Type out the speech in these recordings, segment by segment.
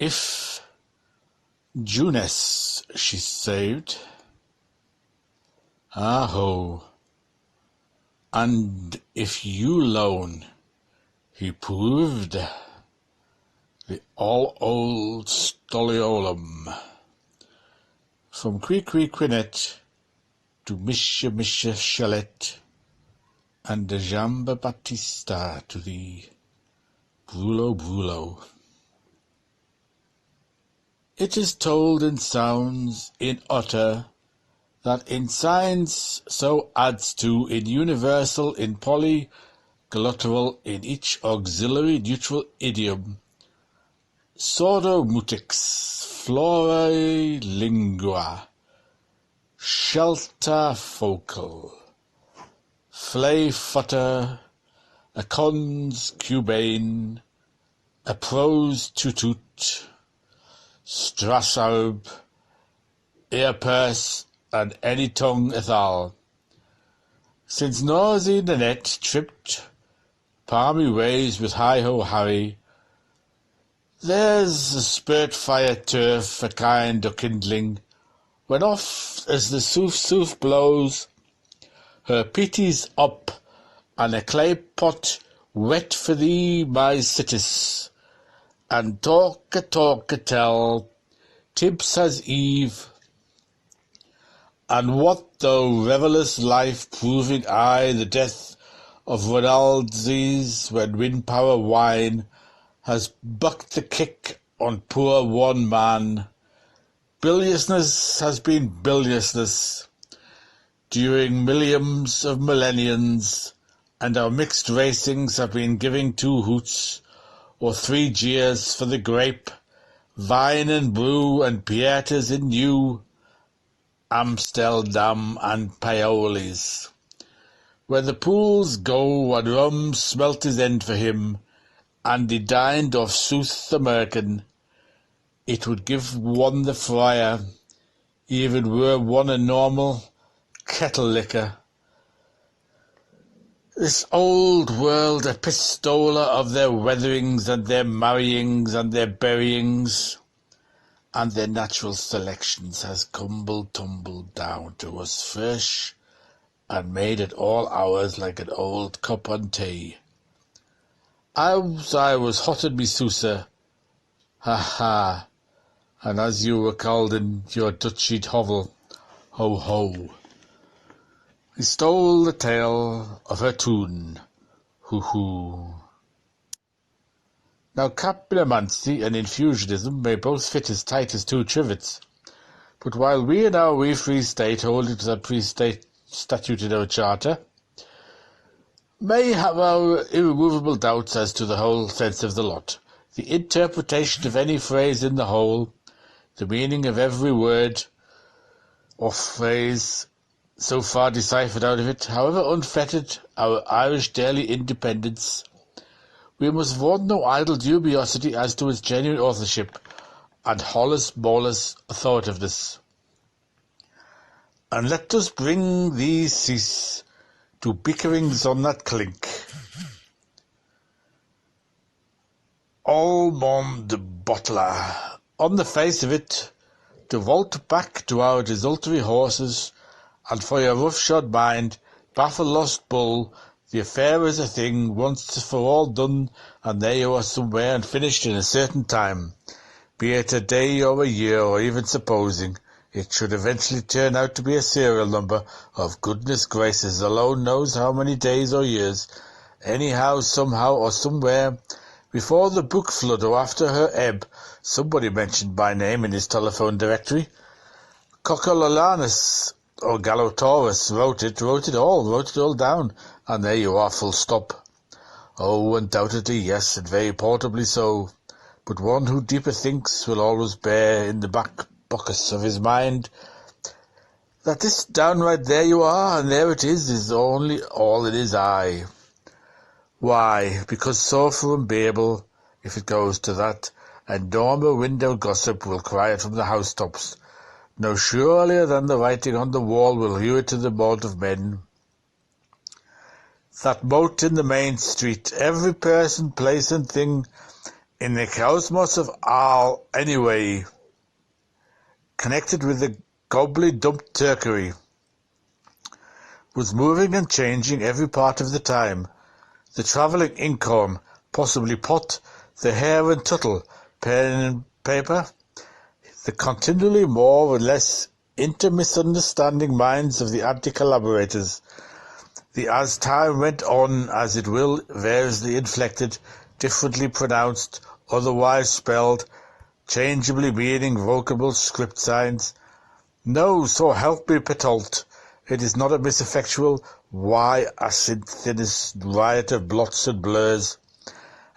If Juness she saved, ah-ho, and if you lone he proved the all-old Stoliolum, from Quinnet to Misha Chalet, and the Jamba Battista to the Brulo. It is told in sounds, in utter, that in signs so adds to, in universal, in polyglottal, in each auxiliary neutral idiom, sordo mutix, florae lingua, shelter focal, flay futter, a cons cubane, a prose tutut, strassalb, earpurse, and any tongue ethal. Since Nosy Nanette tripped palmy ways with hi-ho Harry, there's a spurt fire turf, a kind of kindling, when off as the soof blows, her peaties up, and a clay pot wet for thee, my citis, and talk a tell, Tibbs has Eve, and what though revellous life proving aye the death of Ronaldses when wind-power wine has bucked the kick on poor one man, biliousness has been biliousness during millions of millenniums, and our mixed racings have been giving 2 hoots or 3 jeers for the grape, vine and brew and pietas in new Amsterdam and Paolis, where the pools go and rum smelt his end for him, and he dined off South American. It would give one the friar, even were one a normal kettle liquor. This old world epistola of their weatherings and their marryings and their buryings and their natural selections has tumbled down to us fresh and made at all hours like an old cup on tea. As I was hot in me Sousa, ha, and as you were called in your Dutchied hovel, ho, we stole the tale of her tune, hoo. Now capillomancy and infusionism may both fit as tight as 2 trivets, but while we in our wee free state, holding to that pre-state statute in our charter, may have our irremovable doubts as to the whole sense of the lot, the interpretation of any phrase in the whole, the meaning of every word or phrase so far deciphered out of it, however unfettered our Irish daily independence, we must warn no idle dubiosity as to its genuine authorship and holus bolus authoritiveness. And let us bring these cease to bickerings on that clink. Almond Bottler, on the face of it, to vault back to our desultory horses, and for your roughshod mind, baffle lost bull, the affair is a thing once for all done, and there you are somewhere and finished in a certain time, be it a day or a year, or even supposing it should eventually turn out to be a serial number of goodness gracious alone knows how many days or years, anyhow, somehow, or somewhere, before the book flood or after her ebb, somebody mentioned by name in his telephone directory, Coccololanus or Gallotaurus wrote it all down, and there you are, full stop. Oh, undoubtedly, yes, and very portably so, but one who deeper thinks will always bear in the back buckus of his mind that this downright there you are, and there it is only all it is I. Why, because Sofa and Babel, if it goes to that, and Norma window gossip will cry it from the housetops, no surelier than the writing on the wall will hew it to the mote of men. That mote in the main street, every person, place, and thing in the cosmos of all anyway, connected with the gobbly dumped turkery, was moving and changing every part of the time. The travelling inkhorn, possibly pot, the hare and tuttle, pen and paper, the continually more or less inter-misunderstanding minds of the anti-collaborators, the as time went on, as it will, variously inflected, differently pronounced, otherwise spelled, changeably meaning vocable script signs. No, so help me petult, it is not a miseffectual asynchronous riot of blots and blurs,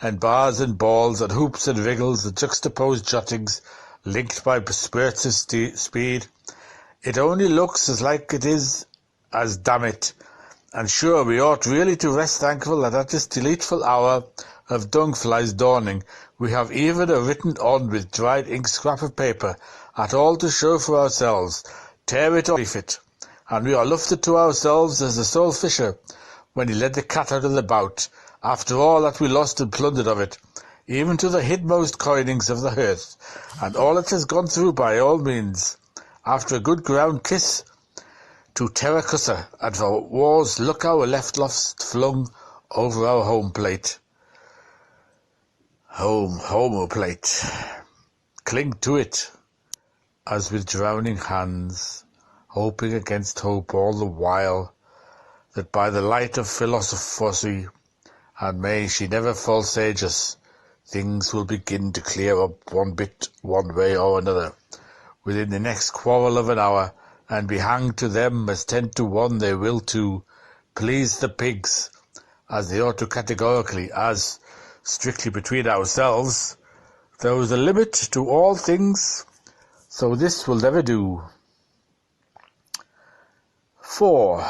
and bars and balls, and hoops and wriggles, and juxtaposed jottings, linked by spurts of speed. It only looks as like it is as damn it. And sure, we ought really to rest thankful that at this delightful hour of dung-flies dawning, we have even a written on with dried ink scrap of paper, at all to show for ourselves, tear it or leaf it, and we are lufted to ourselves as the sole fisher, when he led the cat out of the bout, after all that we lost and plundered of it, even to the hidmost coinings of the hearth, and all it has gone through by all means, after a good ground kiss, to terra cussa, and for war's look our left lost flung over our home plate. Homo plate. Cling to it, as with drowning hands, hoping against hope all the while, that by the light of philosophy, and may she never forsage us, things will begin to clear up one bit, one way or another, within the next quarrel of an hour, and be hanged to them as 10 to 1 they will to please the pigs, as they ought to categorically, as, strictly between ourselves, there is a limit to all things, so this will never do. 4.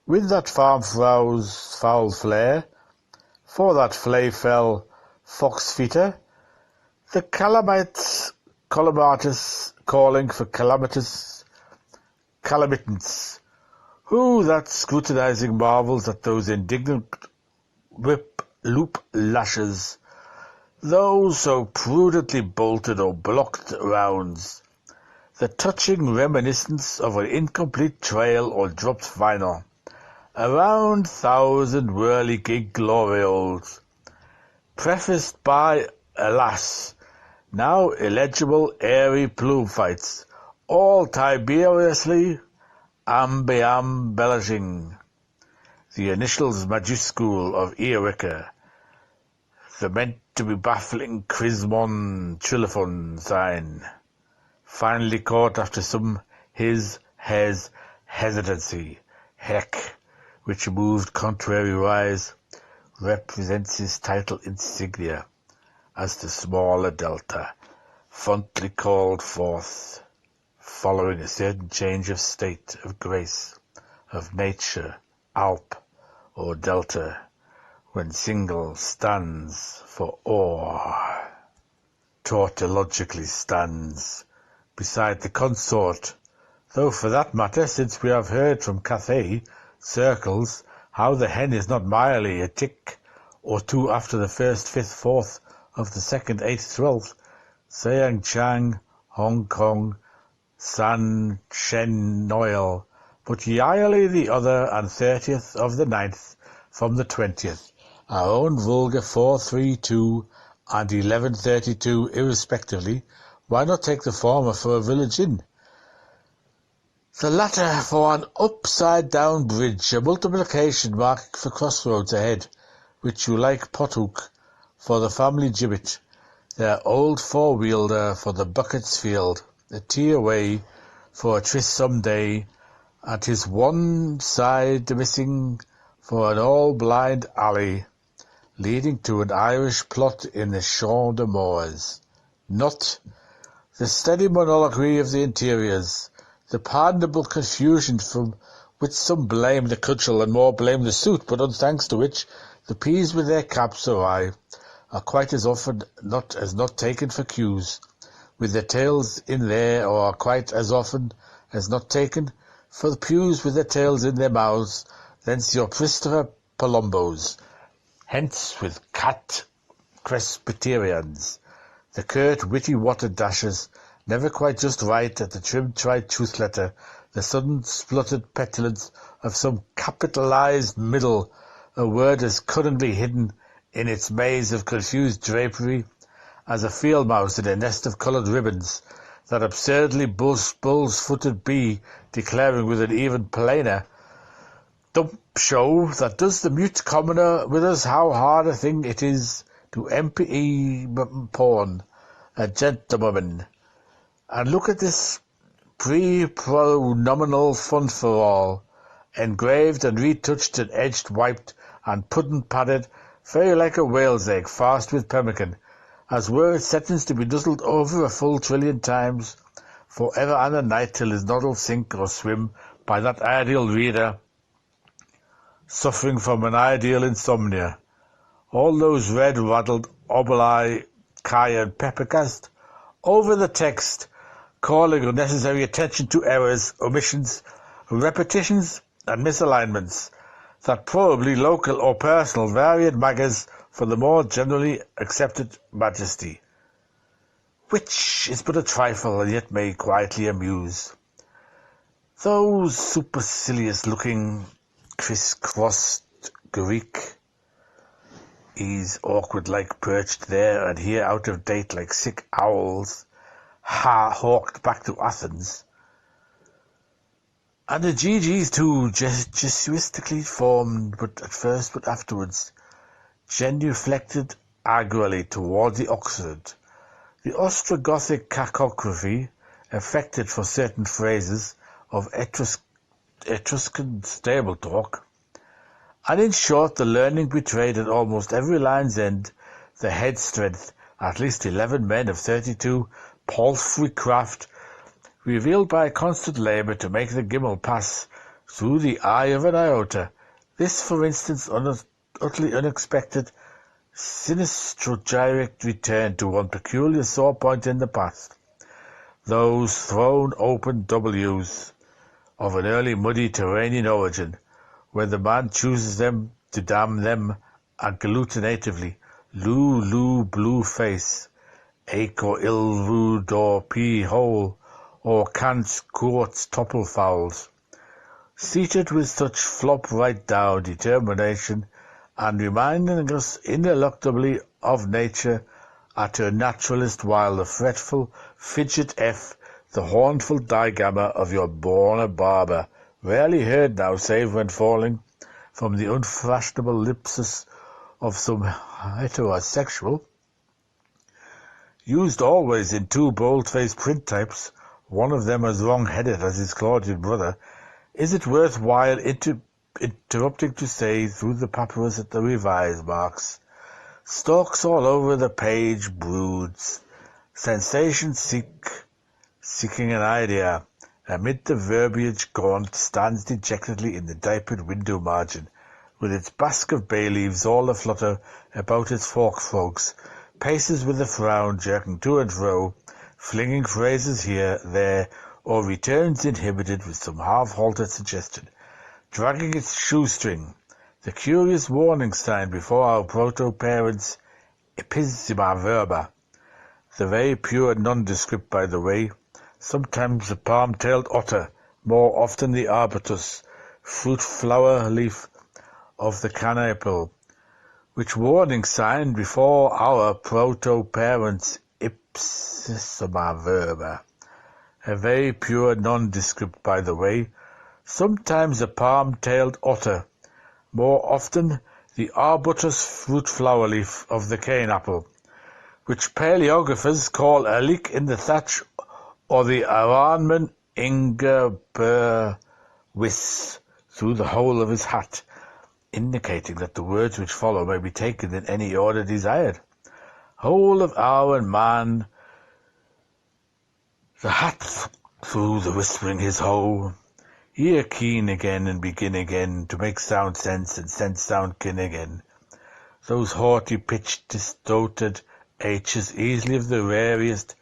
With that farmfrau's foul flair, for that flay fell fox-feeder, the calamites calling for calamitants, who that scrutinizing marvels at those indignant whip-loop lashes, those so prudently bolted or blocked rounds, the touching reminiscence of an incomplete trail or dropped vinyl, around thousand whirligig glorioles, prefaced by, alas, now illegible airy plume fights, all tiberiously embellishing the initials majuscule of Eorica, the meant-to-be baffling Crismon Trilophon sign, finally caught after some his hesitancy, heck, which moved contrariwise, represents his title insignia, as the smaller delta, frontly called forth, following a certain change of state, of grace, of nature, alp, or delta, when single stands for or, tautologically stands beside the consort, though for that matter, since we have heard from Cathay circles how the hen is not merely a tick or two after the first, fifth, fourth of the second, eighth, 12th, Siang Chang, Hong Kong, San Shen Noel, but yearly the other and 30th of the 9th from the 20th, our own vulgar 432 and 1132 irrespectively. Why not take the former for a village inn, the latter for an upside-down bridge, a multiplication mark for crossroads ahead, which you like Pothook for the family gibbet, their old four-wheeler for the bucket's field, a tea away for a tryst some day, and his one side missing for an all-blind alley, leading to an Irish plot in the Champ de Mars. Not the steady monarchy of the interiors, the pardonable confusion from which some blame the cudgel and more blame the suit, but unthanks to which the peas with their caps awry are quite as often not taken for cues, with their tails in there, or are quite as often as not taken for the pews with their tails in their mouths, thence your Christopher Columbos. Hence with cat Presbyterians, the curt, witty water dashers, never quite just right at the trim tried truth letter, the sudden spluttered petulance of some capitalized middle, a word as cunningly hidden in its maze of confused drapery as a field mouse in a nest of coloured ribbons, that absurdly bull's-footed bee declaring with an even plainer dump show that does the mute commoner with us how hard a thing it is to porn a gentlewoman. And look at this pre-pronominal fun-for-all, engraved and retouched and edged, wiped and pudding-padded, very like a whale's egg, fast with pemmican, as were its sentenced to be nuzzled over a full trillion times, for ever and a night, till his noddle sink or swim by that ideal reader, suffering from an ideal insomnia. All those red-raddled oboli, cayenne peppercast over the text, calling unnecessary attention to errors, omissions, repetitions, and misalignments, that probably local or personal varied maggers for the more generally accepted majesty, which is but a trifle and yet may quietly amuse. Those supercilious-looking, criss-crossed Greek, he's awkward-like perched there and here out of date like sick owls, hawked back to Athens. And the GGs too, Jesuitically formed, but at first, but afterwards, genuflected agrally toward the Oxford. The Ostrogothic cacography, affected for certain phrases of Etruscan stable talk, and in short the learning betrayed at almost every line's end, the head strength, at least 11 men of 32, palfrey craft, revealed by constant labour to make the gimel pass through the eye of an iota. This, for instance, utterly unexpected, sinistro-direct return to one peculiar sore point in the past. Those thrown open W's of an early muddy Turanian origin, when the man chooses them to damn them agglutinatively, Lou, blue face, ache or ill rude or pea hole, or Kant's quartz topple fowls, seated with such flop right down determination, and reminding us ineluctably of nature at her naturalist, while the fretful fidget F, the hornful digamma of your born a barber, rarely heard now save when falling from the unfashionable lips of some heterosexual, used always in two bold-faced print types, one of them as wrong-headed as his Claudian brother, is it worth while interrupting to say through the papyrus at the revise marks, stalks all over the page broods, sensation seeking an idea, amid the verbiage gaunt, stands dejectedly in the diapered window margin, with its basque of bay leaves all aflutter about its fork frogs, paces with a frown, jerking to and fro, flinging phrases here, there, or returns inhibited with some half-halted suggestion, dragging its shoestring, the curious warning sign before our proto-parents' epistema verba, the very pure nondescript, by the way, sometimes the palm-tailed otter, more often the arbutus, fruit-flower leaf of the caniple, which warning sign before our proto-parents' ipsissima verba, a very pure nondescript, by the way, sometimes a palm-tailed otter, more often the arbutus fruit-flower leaf of the cane-apple, which paleographers call a leak in the thatch, or the Aranman Inger per Wis through the hole of his hat, indicating that the words which follow may be taken in any order desired. Whole of hour and man, the hat through the whispering his hoe, ear keen again and begin again to make sound sense and sense sound kin again. Those haughty pitched distorted H's easily of the rarest,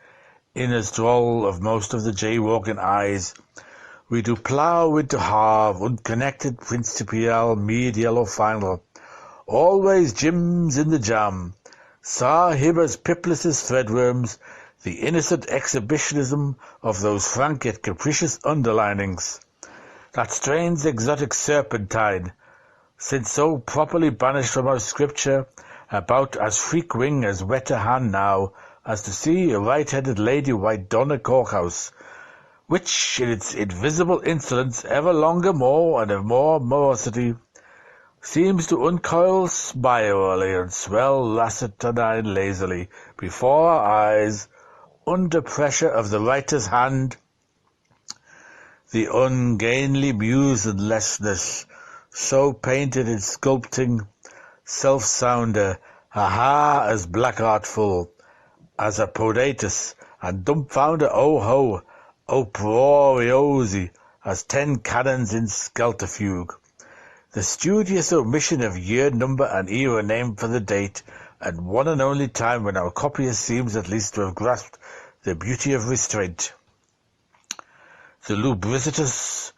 inner droll of most of the jaywalking eyes, we do plough into halve, unconnected, principial, medial or final, always Jims in the jam, Sahibas, piplesses, threadworms, the innocent exhibitionism of those frank yet capricious underlinings, that strange exotic serpentine, since so properly banished from our scripture, about as freak wing as wetter hand now, as to see a right-headed lady white Donna Courthouse, which in its invisible insolence ever longer more and of more morosity, seems to uncoil spirally and swell lacertine lazily before our eyes, under pressure of the writer's hand, the ungainly muselessness so painted in sculpting self-sounder, ha-ha, as black-artful as a podatus, and dumbfounder, oh-ho, uproariosi, as 10 cannons in skelterfuge. The studious omission of year, number, and era named for the date, and one and only time when our copyist seems at least to have grasped the beauty of restraint. The lubricitous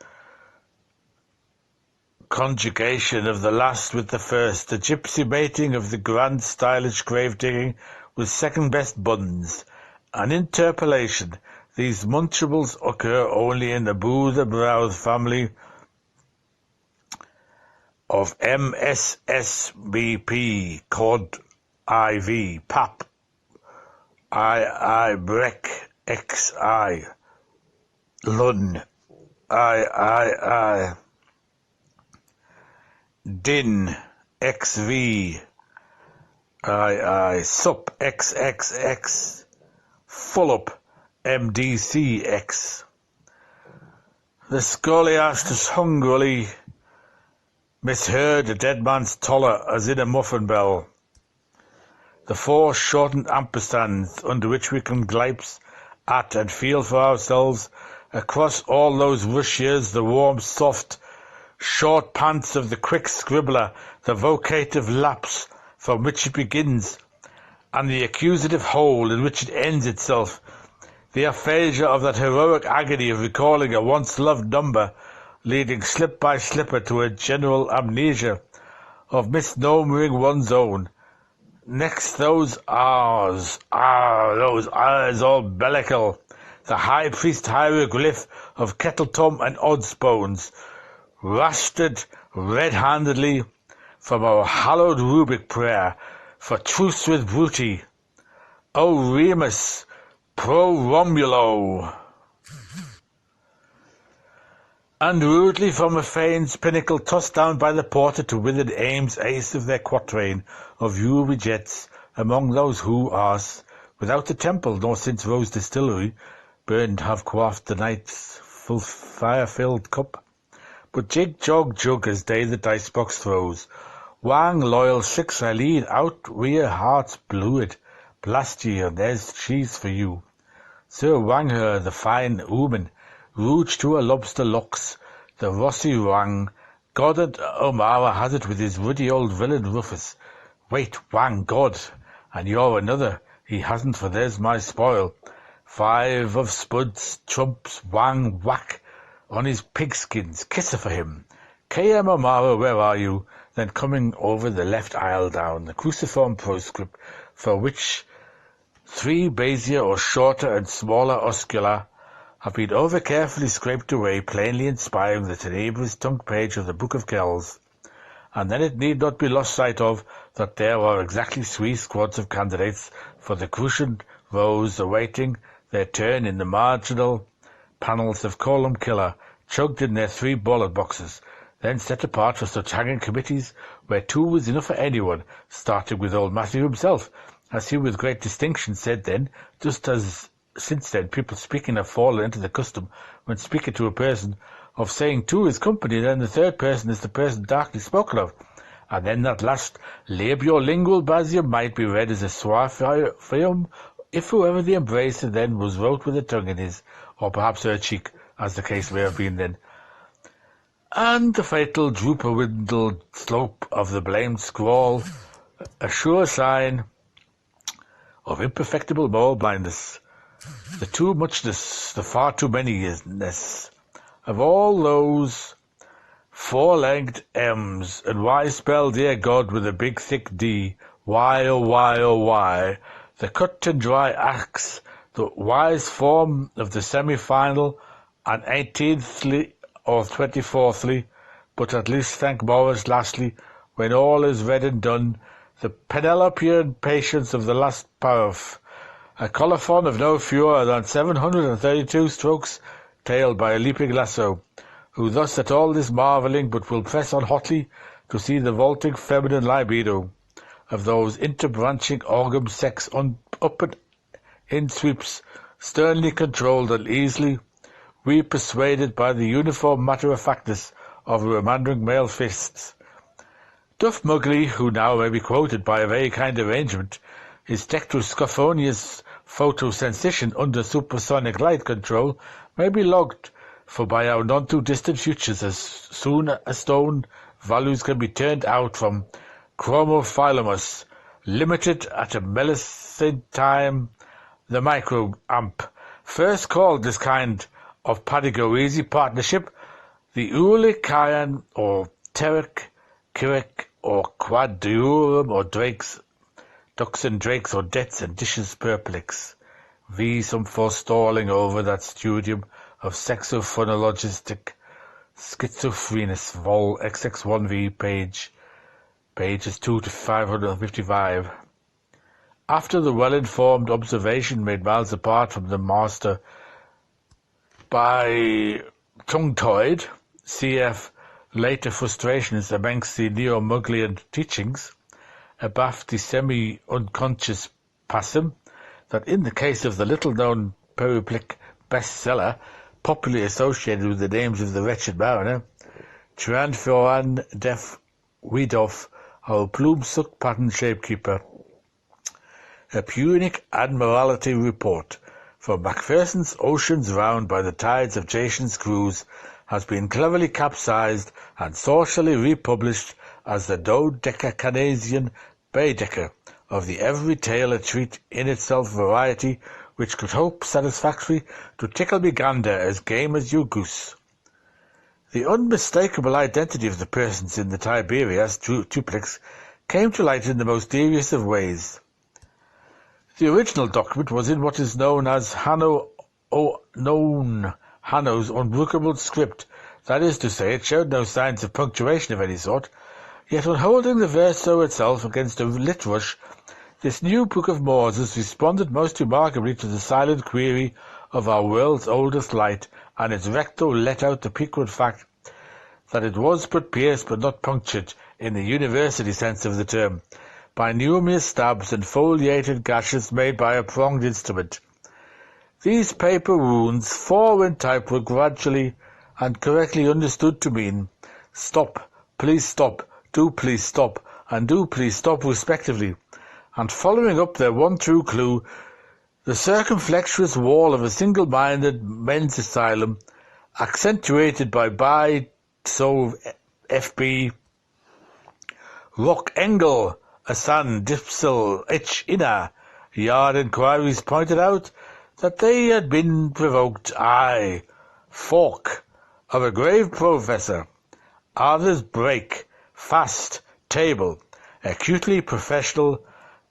conjugation of the last with the first, the gypsy mating of the grand stylish grave-digging with second-best buns, an interpolation. These munchables occur only in the Boo-the-Browth family of MSSBP, Cod, IV, PAP, II, Breck, XI, Lun, III, Din, XV, II, Sup, XXX, Fullup, MDCX. The Scoliastus hungrily misheard a dead man's toller as in a muffin bell. The 4 shortened ampersands under which we can glimpse at and feel for ourselves across all those rush years the warm, soft, short pants of the quick scribbler, the vocative lapse from which it begins, and the accusative hole in which it ends itself, the aphasia of that heroic agony of recalling a once-loved number, leading slip by slipper to a general amnesia of misnomering one's own. Next those R's, those R's all bellical, the high priest hieroglyph of Kettletum and Oddsbones, wrested red-handedly from our hallowed rubric prayer for truce with Bruti. O Remus pro Romulo! And rudely from a fane's pinnacle tossed down by the porter to withered Ames' ace of their quatrain of ruby jets among those who, arse, without the temple nor since Rose distillery, burned have quaffed the night's full fire-filled cup. But jig, jog, jug, as day the dice-box throws, wang, loyal, 6 I lead, out wi' your heart's bluid, blast ye, and there's cheese for you. Sir wang her, the fine ooman, rouge to her lobster locks, the Rossi wang, Goddard O'Mara has it with his ruddy old villain Rufus. Wait, wang, God, and you're another, he hasn't, for there's my spoil. 5 of spuds, trumps, wang, whack, on his pigskins, kisser for him. K.M. O'Mara, where are you? Then coming over the left aisle down, the cruciform proscript, for which 3 Bezier or shorter and smaller oscula have been over carefully scraped away, plainly inspiring the tenebrous tongue page of the Book of Kells. And then it need not be lost sight of that there are exactly 3 squads of candidates for the crucian rows awaiting their turn in the marginal panels of column killer, chugged in their 3 ballot boxes, then set apart for such hanging committees where 2 was enough for anyone, starting with old Matthew himself, as he with great distinction said then, just as since then people speaking have fallen into the custom, when speaking to a person, of saying 2 is company, then the 3rd person is the person darkly spoken of, and then that last labiolingual basium might be read as a suafium, if whoever the embracer then was wrote with a tongue in his, or perhaps her cheek, as the case may have been then. And the fatal droop-a-windled slope of the blamed scrawl, a sure sign of imperfectible moral blindness, the too muchness, the far too manyness of all those 4-legged M's, and why spell dear God with a big thick D, Why, oh why, oh why, the cut and dry axe, the wise form of the semi-final, and 18thly or 24thly, but at least thank Morris lastly, when all is read and done, the Penelopean patience of the last paragraph, a colophon of no fewer than 732 strokes, tailed by a leaping lasso, who thus at all this marvelling but will press on hotly to see the vaulting feminine libido of those interbranching organ sex up and in sweeps, sternly controlled and easily re-persuaded by the uniform matter-of-factness of remandering male fists. Duff Mugley, who now may be quoted by a very kind arrangement, his Dectroscophonius photosensation under supersonic light control may be logged, for by our none-too-distant futures as soon as stone values can be turned out from chromophylamus, limited at a millisentime the microamp, first called this kind of Padagoese partnership the Ulicayan or Terek, Kirek or Quadriurum or Drakes, Ducks and Drakes or Debts and Dishes Perplix, v. some forestalling over that studium of sexophonologistic schizophrenus, vol. XX1v, pages 2 to 555. After the well-informed observation made miles apart from the master by tongue-toyed, cf. later frustrations amongst the neo-Muglian teachings, abaft the semi-unconscious passum, that in the case of the little-known periplic bestseller, popularly associated with the names of the wretched mariner, Tranforan Def Weedoff, our plume-suck pattern shapekeeper, a Punic Admiralty report from Macpherson's Oceans Round by the Tides of Jason's Cruise has been cleverly capsized and socially republished as the Dodecacanesian Baedeker of the every tale a treat in itself variety which could hope satisfactory to tickle me gander as game as you goose. The unmistakable identity of the persons in the Tiberias duplex came to light in the most devious of ways. The original document was in what is known as Hanno's unbrookable script, that is to say, it showed no signs of punctuation of any sort, yet on holding the verso itself against a lit rush, this new Book of Moses responded most remarkably to the silent query of our world's oldest light, and its recto let out the piquant fact that it was but pierced but not punctured, in the university sense of the term, by numerous stabs and foliated gashes made by a pronged instrument. These paper wounds, 4 in type, were gradually and correctly understood to mean stop, please stop, do please stop, and do please stop respectively, and following up their one true clue, the circumflexuous wall of a single-minded men's asylum, accentuated by so FB, Rock Engel, Asan, Dipsel, H. Inna, Yard inquiries pointed out that they had been provoked, fork, of a grave professor, others break, fast, table, acutely professional,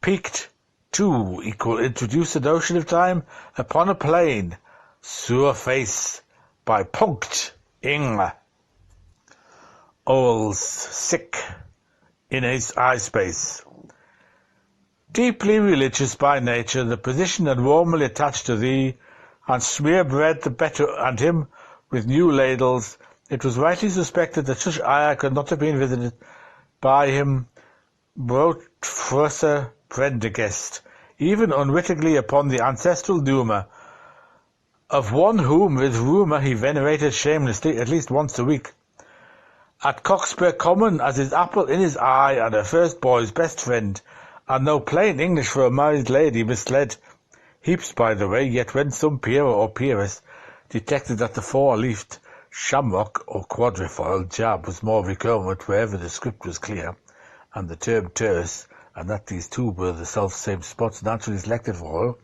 peaked, 2 equal introduce a notion of time upon a plane, sur face, by punct, ing, ols, sick, in his eye space. Deeply religious by nature, the position and warmly attached to thee, and smear bread the better and him with new ladles, it was rightly suspected that such ire could not have been visited by him, brot frusser Prendergast, even unwittingly upon the ancestral Numa, of one whom with rumour he venerated shamelessly at least once a week. At Cockspur Common as his apple in his eye and her first boy's best friend, and no plain English for a married lady misled. Heaps, by the way, yet when some peer or peeress detected that the 4-leafed shamrock or quadrifoil jab was more recurrent wherever the script was clear, and the term terse, and that these two were the self-same spots naturally selected for her,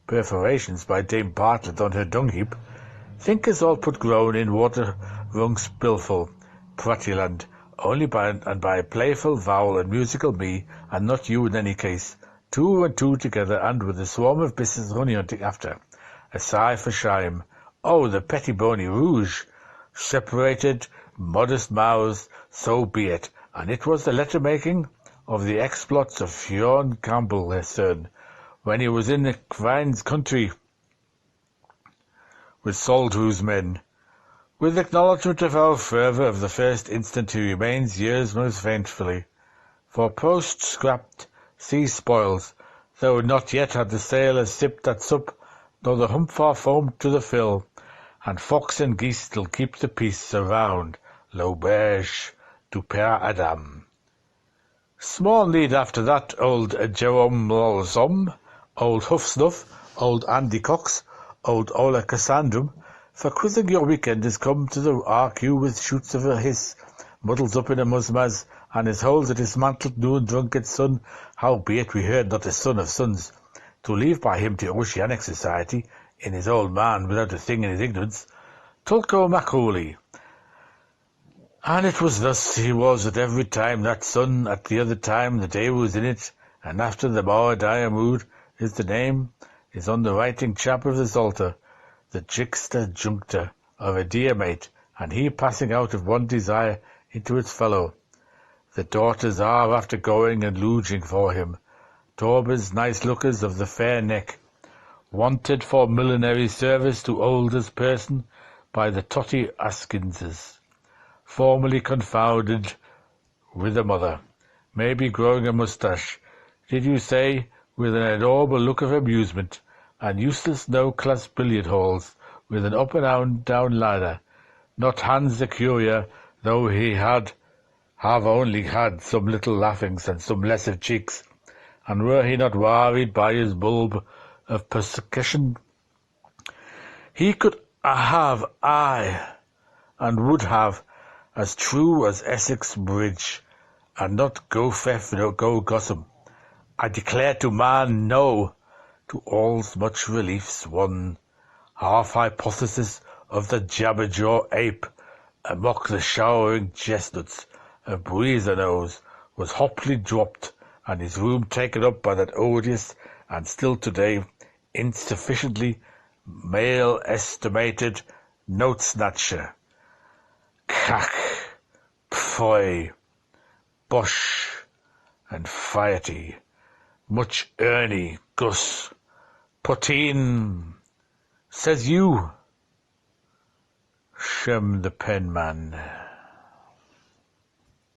perforations by Dame Bartlett on her dung-heap, thinkers all put groan in water-wrung spillful, Prattyland, only by a playful vowel and musical me, and not you in any case. 2 and 2 together, and with a swarm of business honey hunting after. A sigh for shame. Oh, the pettibony rouge! Separated, modest mouths, so be it. And it was the letter-making of the exploits of Fionn Campbell, his son, when he was in the Vine's country with Soldrew's men. With acknowledgment of our fervour of the first instant he remains years most faithfully. For post-scrapped sea spoils, though not yet had the sailors sipped that sup, nor the humph foamed to the fill, and fox and geese still keep the peace around l'auberge du Père Adam. Small need after that old Jerome Lolsom, old Huff Snuff, old Andy Cox, old Ola Cassandrum, for quizzing your weekend is come to the RQ with shoots of a hiss, muddles up in a musmaz, and his holes a dismantled new and drunkard son, howbeit we heard not a son of sons, to leave by him to oceanic society, in his old man, without a thing in his ignorance, Tulko Macaulay. And it was thus he was at every time that son, at the other time the day was in it, and after the more dire mood is the name, is on the writing chap of the Psalter, the trickster junctor of a dear mate, and he passing out of one desire into its fellow. The daughters are after going and lodging for him, Torbers nice lookers of the fair neck, wanted for millinery service to oldest person by the totty Askinses, formerly confounded with a mother, maybe growing a moustache, did you say, with an adorable look of amusement, and useless no-class billiard halls, with an up and down ladder, not Hans the Courier, though he have only had some little laughings and some less of cheeks, and were he not worried by his bulb of persecution, he could have, and would have, as true as Essex Bridge, and not go theft nor go gossip. I declare to man no, to all's much reliefs one half-hypothesis of the jabberjaw ape, amok the showering chestnuts, a breezer nose was hoply dropped, and his room taken up by that odious, and still today insufficiently male-estimated note-snatcher. Cack, pfoy, bosh, and fiety, much Ernie, Gus, Poteen, says you, Shem the penman.